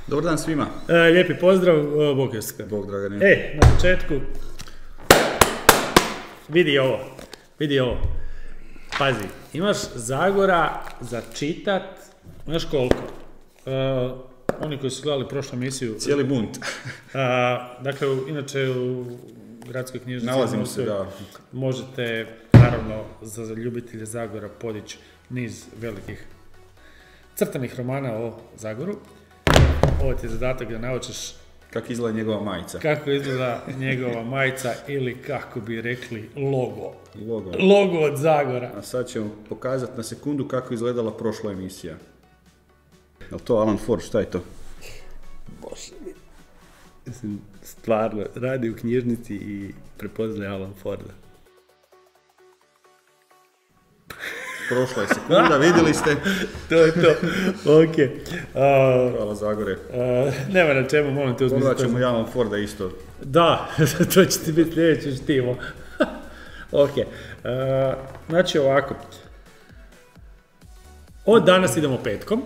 Dobar dan svima. Lijepi pozdrav, Bog Josika. Bog Dragane. Na početku, vidi ovo. Pazi, imaš Zagora za čitat, znaš koliko? Oni koji su gledali prošlu emisiju... Cijeli bunt. Dakle, inače u gradskoj knjižnici... Nalazimo se, da. Možete, naravno, za ljubitelje Zagora podići niz velikih crtanih romana o Zagoru. Ovo ti je zadatak da naučiš kako izgleda njegova majica. Kako izgleda njegova majica ili kako bi rekli logo. Logo. Logo od Zagora. A sad ćemo pokazati na sekundu kako izgledala prošla emisija. Je li to Alan Ford, šta je to? Bože mi. Mislim, stvarno, radi u knjižnici i prepoznaje Alan Forda. Prošla je sekunda, vidjeli ste. To je to, ok. Hvala Zagore. Nema na čemu, molim te uzmisliti. Pogledat ćemo i Alan Forda isto. Da, to će ti biti sljedeće štivo. Ok, znači ovako. Od danas idemo petkom.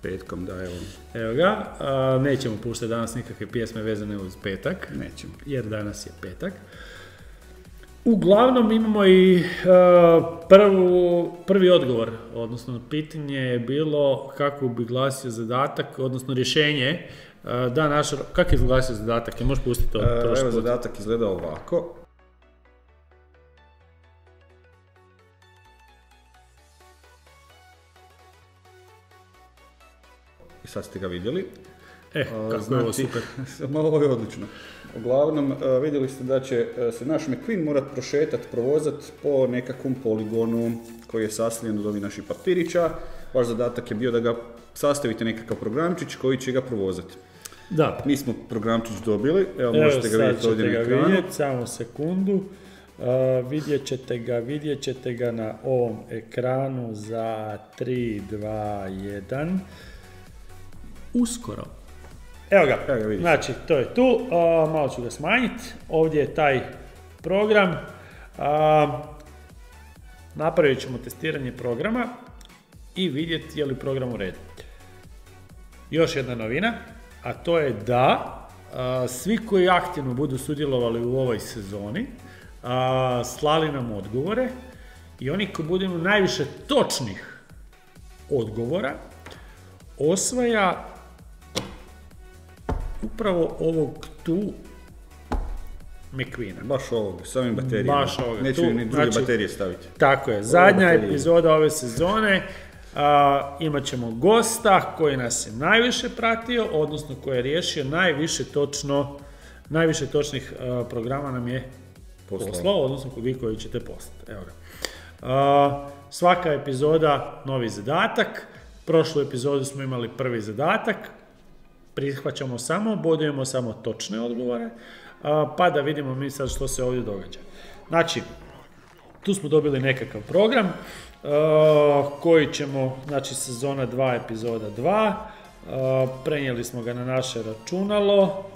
Petkom, da, evo. Evo ga, nećemo puštati danas nikakve pjesme vezane uz petak. Nećemo. Jer danas je petak. Uglavnom imamo i prvi odgovor, odnosno pitanje je bilo kako bi glasio zadatak, odnosno rješenje. Kako je glasio zadatak? Je možeš pustiti to? Evo, zadatak izgleda ovako. I sad ste ga vidjeli. Kako je ovo super. Ovo je odlično. Uglavnom, vidjeli ste da će se naš McQueen morat prošetat, provozat po nekakvom poligonu koji je sastavljen od ovih naših papirića. Vaš zadatak je bio da ga sastavite nekakav programčić koji će ga provozati. Da. Mi smo programčić dobili, evo možete ga vidjeti ovdje na ekranu. Vidjeti, samo sekundu. Vidjet ćete ga na ovom ekranu za 3, 2, 1. Uskoro. Evo ga, znači to je tu, malo ću ga smanjiti, ovdje je taj program, napravit ćemo testiranje programa i vidjeti je li program u redu. Još jedna novina, a to je da svi koji aktivno budu sudjelovali u ovoj sezoni, slali nam odgovore i oni koji budu imali najviše točnih odgovora, osvaja upravo ovog tu McQueena. Baš ovog, s ovim baterijama. Baš ovog. Neću ni druge baterije staviti. Tako je, zadnja epizoda ove sezone. Imat ćemo gosta koji nas je najviše pratio, odnosno koji je riješio najviše točnih programa nam je poslao, odnosno vi koji ćete poslati. Evo ga. Svaka epizoda novi zadatak. Prošlu epizodu smo imali prvi zadatak. Prihvaćamo samo, bodujemo samo točne odgovore, pa da vidimo mi sad što se ovdje događa. Znači, tu smo dobili nekakav program koji ćemo, znači sezona 2, epizoda 2, prenijeli smo ga na naše računalo,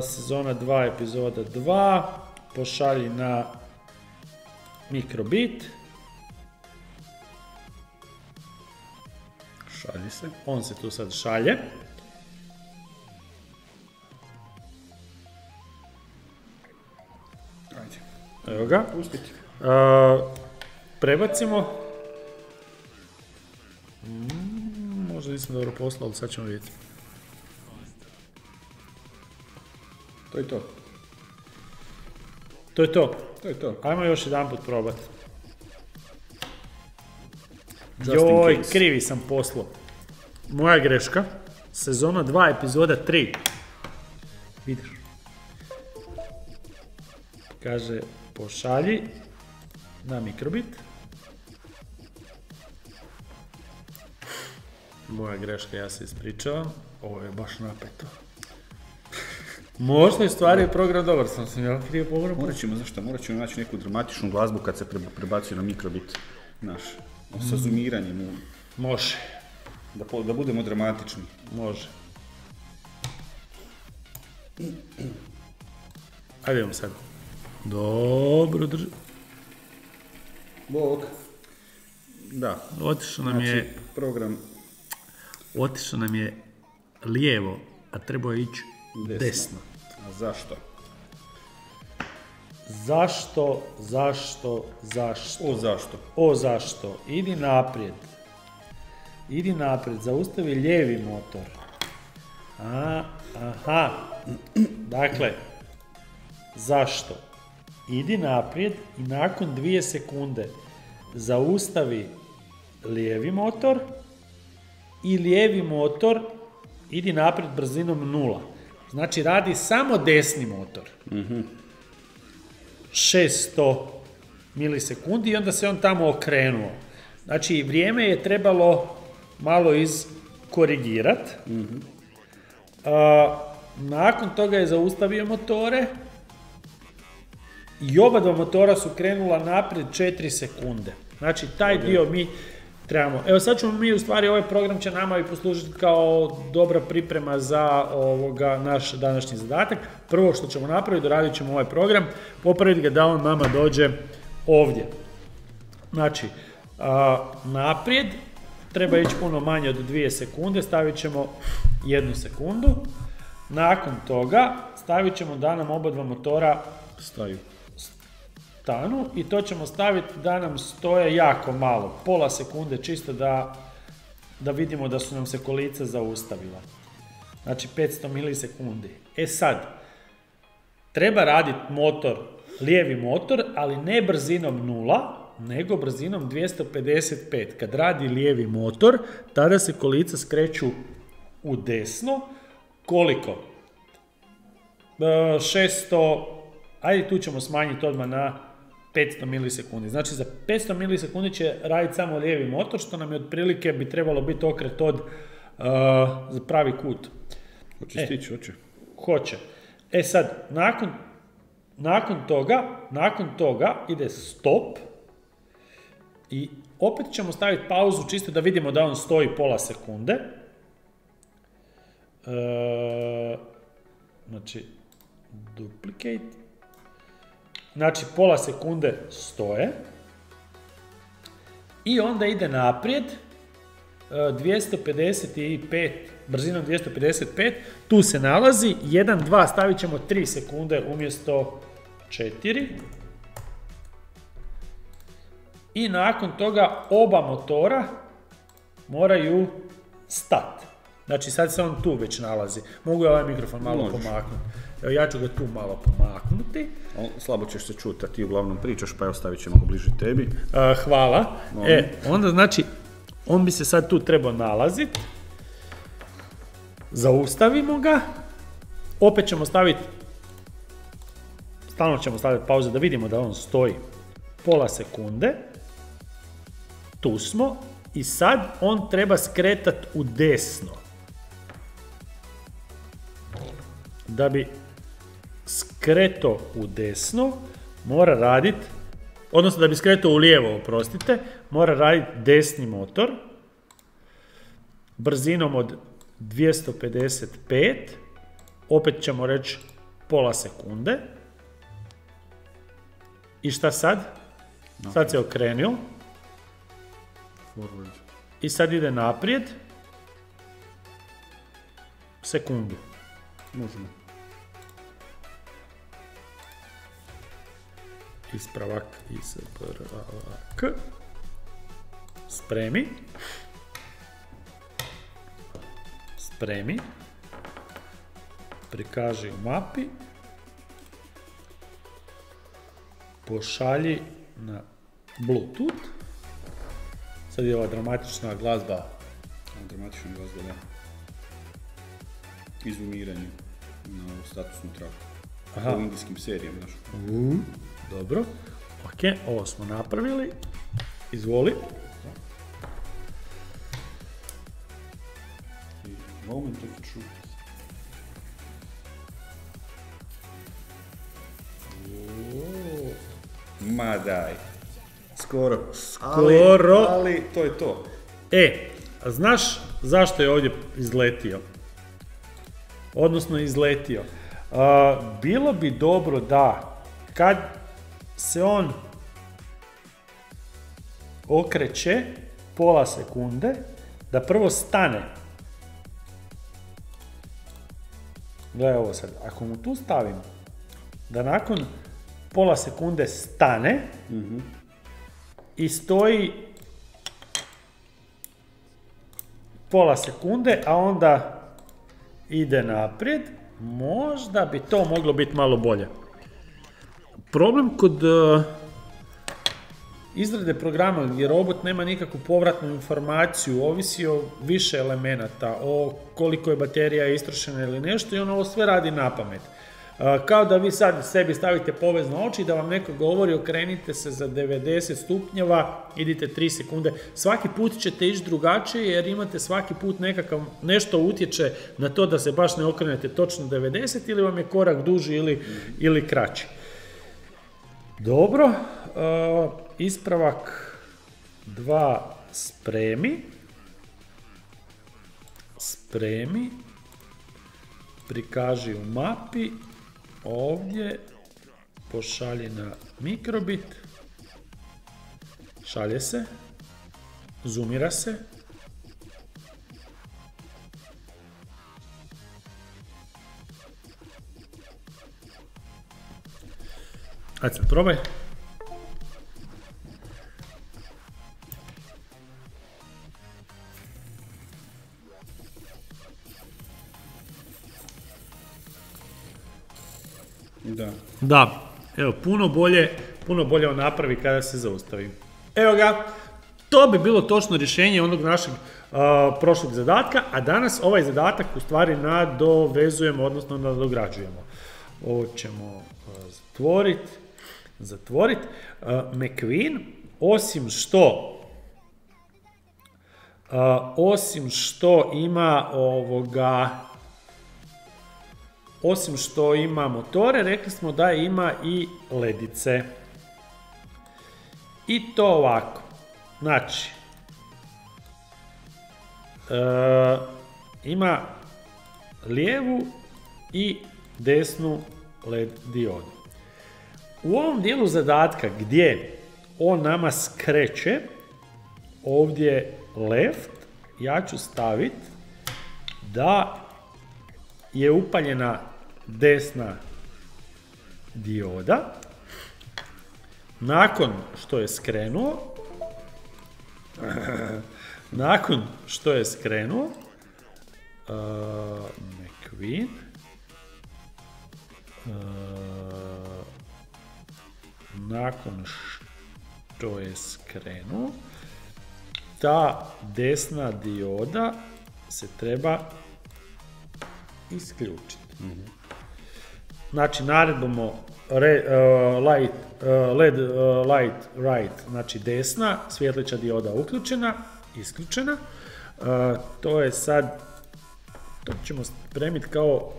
sezona 2, epizoda 2, pošalji na Microbit. Šalji se. On se tu sad šalje. Evo ga. Pustiti. Prebacimo. Možda nismo dobro poslali, ali sad ćemo vidjeti. To je to. To je to. To je to. Ajmo još jedan put probati. Just Joj, krivi sam poslao. Moja greška. Sezona 2, epizoda 3. Vidiš. Kaže, pošalji na Microbit. Moja greška, ja se ispričavam. Ovo je baš napeto. Možda je stvari program dobar, sam ja krivo program. Morat ćemo naći neku dramatičnu glazbu kad se prebacuje na Microbit. Naš, sa zoomiranjem. Može. Da budemo dramatični. Može. Ajde idemo sad. Dobro, drži. Bog. Da. Otišao nam je... Program. Otišao nam je lijevo, a trebao je ići desno. A zašto? Zašto? Zašto? Idi naprijed, zaustavi lijevi motor. Aha. Dakle, zašto? Idi naprijed i nakon 2 sekunde zaustavi lijevi motor i lijevi motor idi naprijed brzinom 0. Znači radi samo desni motor. 600 milisekundi i onda se on tamo okrenuo. Znači vrijeme je trebalo malo iskorigirati. Nakon toga je zaustavio motore i oba dva motora su krenula naprijed 4 sekunde. Znači taj dio mi trebamo. Evo sad ćemo mi, u stvari ovaj program će nama i poslužiti kao dobra priprema za naš današnji zadatak. Prvo što ćemo napraviti, doradit ćemo ovaj program, popraviti ga da on nama dođe ovdje. Znači, naprijed treba ići puno manje od 2 sekunde, stavit ćemo 1 sekundu. Nakon toga stavit ćemo da nam oba dva motora stanu i to ćemo staviti da nam stoje jako malo, pola sekunde čisto da vidimo da su nam se kolica zaustavila. Znači 500 milisekundi. Sad, treba raditi lijevi motor, ali ne brzinom 0, nego brzinom 255. Kad radi lijevi motor, tada se kolica skreću u desno. Koliko? 600, ajde tu ćemo smanjiti odmah na 500 milisekundi. Znači za 500 milisekundi će raditi samo lijevi motor, što nam je otprilike bi trebalo biti okret od za pravi kut. Hoće stići, hoće. Hoće. Sad, nakon toga ide stop i opet ćemo staviti pauzu čisto da vidimo da on stoji pola sekunde. Znači, duplicate. Znači, pola sekunde stoje. I onda ide naprijed. 255, brzinom 255. Tu se nalazi. 1, 2, stavit ćemo 3 sekunde umjesto 4. I nakon toga oba motora moraju stati. Znači sad se on tu već nalazi. Mogu ja ovaj mikrofon malo pomaknuti. Evo ja ću ga tu malo pomaknuti. Slabo ćeš se čuti, a ti uglavnom pričaš, pa evo stavit ćemo ga bliže tebi. Hvala. Onda znači, on bi se sad tu trebao nalaziti. Zaustavimo ga. Opet ćemo stalno ćemo staviti pauzu da vidimo da on stoji pola sekunde. Tu smo. I sad on treba skretati u desno. Da bi skretao u desno, mora raditi, odnosno da bi skretao u lijevo, oprostite, mora raditi desni motor brzinom od 255, opet ćemo reći pola sekunde. I šta sad? Sad se okrenuo. Forward. I sad ide naprijed. Sekundu. Možemo. Ispravak. Spremi. Prikaži u mapi. Pošalji na Bluetooth. Sad je ova dramatična glazba. Dramatična glazba, da. Izumiranje na statusnu traku. U indijskim serijama, znaš. Dobro. Ok, ovo smo napravili. Izvoli. Moment of truth. Ma daj. Skoro. Ali to je to. A znaš zašto je ovdje izletio? Odnosno izletio. Bilo bi dobro da kad se on okreće pola sekunde, da prvo stane Gledaj ovo sad, ako mu tu stavim da nakon pola sekunde stane i stoji pola sekunde, a onda ide naprijed, možda bi to moglo biti malo bolje. Problem kod izrade programa gdje robot nema nikakvu povratnu informaciju, ovisi o više elemenata, o koliko je baterija istrošena ili nešto i on ovo sve radi na pamet. Kao da vi sad sebi stavite povez na oči i da vam neko govori okrenite se za 90 stupnjeva, idite 3 sekunde. Svaki put ćete ići drugačije jer imate svaki put nešto utječe na to da se baš ne okrenete točno 90 ili vam je korak duži ili kraći. Dobro, ispravak 2 spremi, prikaži u mapi, ovdje, pošalji na mikrobit, šalje se, zoomira se, ajde sad probaj. Da, evo, puno bolje on napravi kada se zaustavi. Evo ga, to bi bilo točno rješenje onog našeg prošlog zadatka, a danas ovaj zadatak u stvari nadovezujemo, odnosno nadograđujemo. Ovo ćemo zatvoriti. McQueen, osim što ima motore, rekli smo da ima i ledice. I to ovako. Znači, ima lijevu i desnu LED diodu. U ovom dijelu zadatka gdje on nama skreće, ovdje left, ja ću staviti da je upaljena desna dioda. Nakon što je skrenuo, McQueen, nakon što je skrenuo, ta desna dioda se treba isključiti. Znači, naredbom LED light right, znači desna, svjetleća dioda isključena. To je sad, to ćemo spremiti kao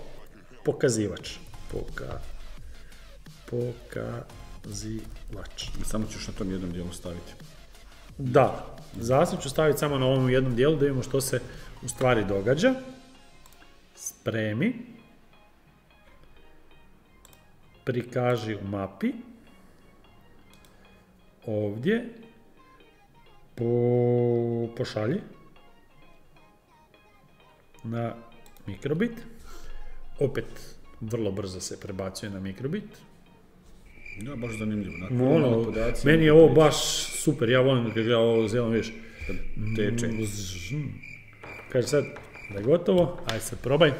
pokazivač. Pokazivač. Samo ćeš na tom jednom dijelu staviti. Da, zasad ću staviti samo na ovom jednom dijelu da vidimo što se u stvari događa. Spremi. Prikaži u mapi. Ovdje. Pošalji. Na mikrobit. Opet vrlo brzo se prebacuje na mikrobit. Da, baš zanimljivo. Meni je ovo baš super, ja volim kad gleda ovo zeleno, vidiš. Teče. Kaže sad da je gotovo, ajde sad probaj.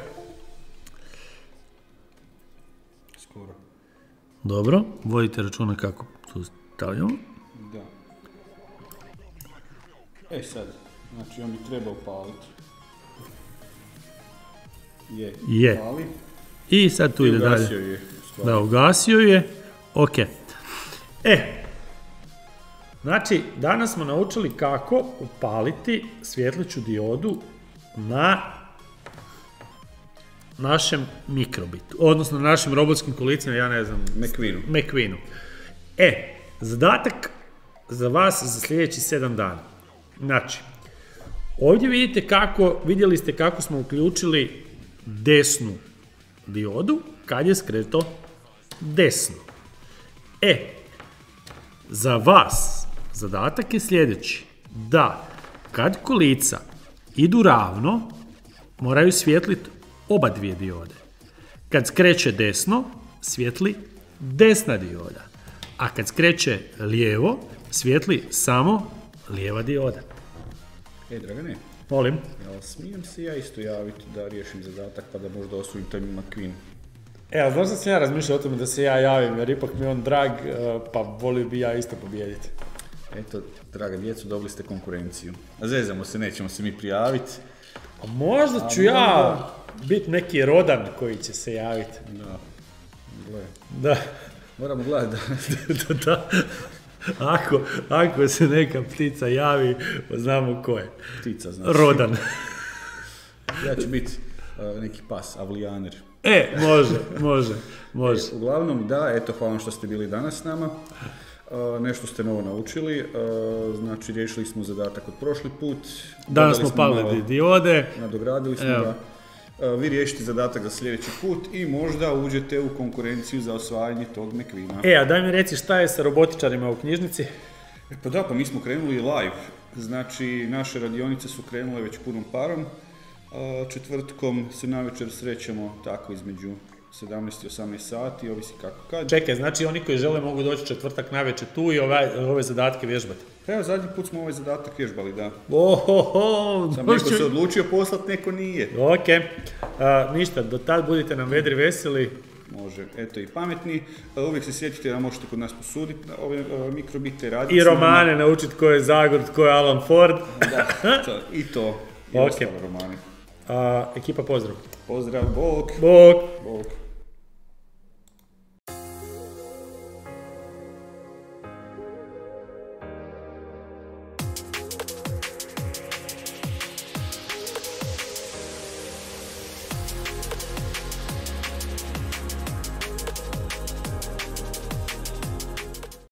Skoro. Dobro, vodite računa kako tu stavljamo. Da. Sad, znači on bi trebao upaliti. Je. Pali. I sad tu ide dalje. Ugasio je. Da, ugasio je. Ok. Znači, danas smo naučili kako upaliti svjetleću diodu na našem mikrobitu, odnosno na našim robotskim kolicima, ja ne znam, McQueenu. Zadatak za vas za sljedeći 7 dana. Znači, ovdje vidjeli ste kako smo uključili desnu diodu kad je skreto desno. Za vas zadatak je sljedeći, da kad kolica idu ravno, moraju svjetliti oba dvije diode. Kad skreće desno, svijetli desna dioda. A kad skreće lijevo, svijetli samo lijeva dioda. Dragane, Molim? jel smijem se ja isto javiti da riješim zadatak pa da možda osvojim taj McQueen? Evo, znaš da sam ja razmišljao o tome da se ja javim, jer ipak mi je on drag, pa volio bi ja isto pobijediti. Eto, draga djecu, dobili ste konkurenciju. Zezamo se, nećemo se mi prijaviti. A možda ću ja biti neki rodan koji će se javiti. Da, gledaj. Da. Moramo gledati Da. Ako se neka ptica javi, znamo ko je. Ptica, znači. Rodan. Ja ću biti neki pas, avlijaner. Može. Uglavnom, da, eto, hvala što ste bili danas s nama. Nešto ste novo naučili, znači riješili smo zadatak od prošli put. Danas smo pali diode. Nadogradili smo ga. Vi riješite zadatak za sljedeći put i možda uđete u konkurenciju za osvajanje tog McQueena. A daj mi reci šta je sa robotičarima u knjižnici? Pa mi smo krenuli live. Znači, naše radionice su krenule već punom parom. Četvrtkom se navečer srećemo tako između 17 i 18 sati, ovisi kako kad. Čekaj, znači oni koji žele mogu doći četvrtak navečer tu i ove zadatke vježbati? Evo, zadnji put smo ovaj zadatak vježbali, da. Sam neko se odlučio poslati, neko nije. Ok, ništa, do tad budite nam vedri, veseli. Može, eto i pametni. Uvijek se sjetite da možete kod nas posuditi ove mikrobite, raditi. I romane naučiti ko je Zagor, ko je Alan Ford. Da, i to. I ostale romane. Ekipa, pozdrav. Pozdrav, bok. Bok.